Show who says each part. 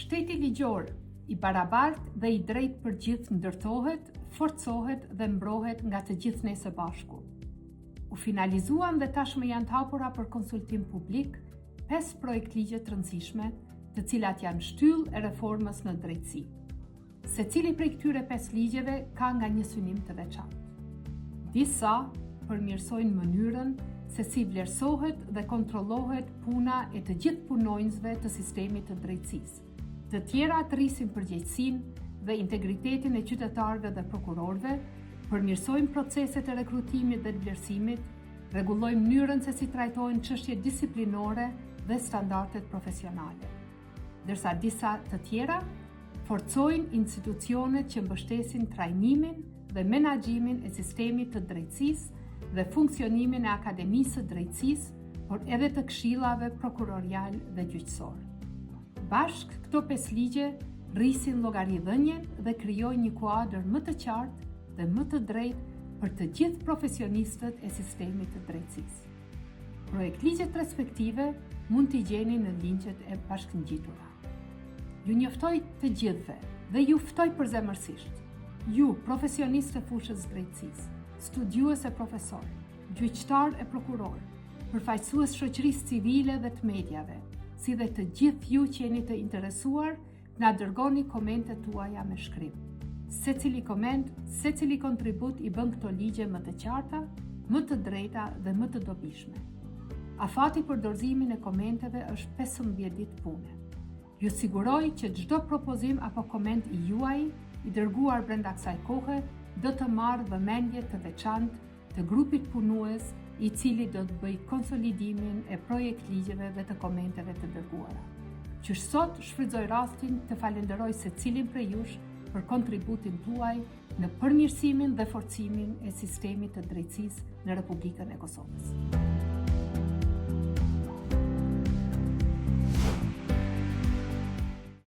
Speaker 1: Shteti ligjor, i barabartë dhe i drejtë për gjithë ndërtohet, forcohet dhe mbrohet nga të gjithë ne së bashku. U finalizuan dhe tashmë janë të hapura për konsultim publik 5 projekt ligje të rëndësishme, të cilat janë shtyllë e reformës në drejtësi. Secili prej këtyre 5 ligjeve ka nga një synim të veçantë. Disa përmirësojnë mënyrën se si vlerësohet dhe kontrollohet puna e të gjithë punonjësve të sistemit të drejtësisë. Të tjera të rrisin përgjegjësinë dhe integritetin e qytetarëve dhe prokurorëve, përmirësojnë proceset e rekrutimit dhe vlerësimit, rregullojnë mënyrën se si trajtohen çështjet disiplinore dhe standardet profesionale. Ndërsa disa të tjera forcojnë institucionet që mbështesin trajnimin dhe menaxhimin e sistemit të drejtësisë dhe funksionimin e Akademisë së Drejtësisë, por edhe të këshillave prokurorial dhe gjyqësor. Bashkë këto 5 ligje rrisin llogaridhënien dhe krijojnë një kuadër më të qartë dhe më të drejtë për të gjithë profesionistët e sistemit të drejtësisë. Projekt ligjet respektive mund t'i gjeni në ligjet e bashkëngjitura. Ju njoftoj të gjithëve dhe ju ftoj përzemërsisht. Ju, profesionistë e fushës drejtësisë, studiues e profesor, gjyqtar e prokuror, përfaqësues shoqërisë civile dhe të mediave, si dhe të gjithë ju që jeni të interesuar, na dërgoni komentet tuaja me shkrim. Secili koment, secili kontribut i bën këto ligje më të qarta, më të drejta dhe më të dobishme. Afati për dorëzimin e komenteve është 15 ditë pune. Ju siguroj që çdo propozim apo koment i juaj i dërguar brenda kësaj kohe do të marrë vëmendje të veçantë të grupit punues i cili do të bëj konsolidimin e projekt ligjeve dhe të komenteve të dërguara. Që sot shfrytëzoj rastin të falenderoj secilin prej jush për kontributin tuaj në përmirësimin dhe forcimin e sistemit të drejtësisë në Republikën e Kosovës.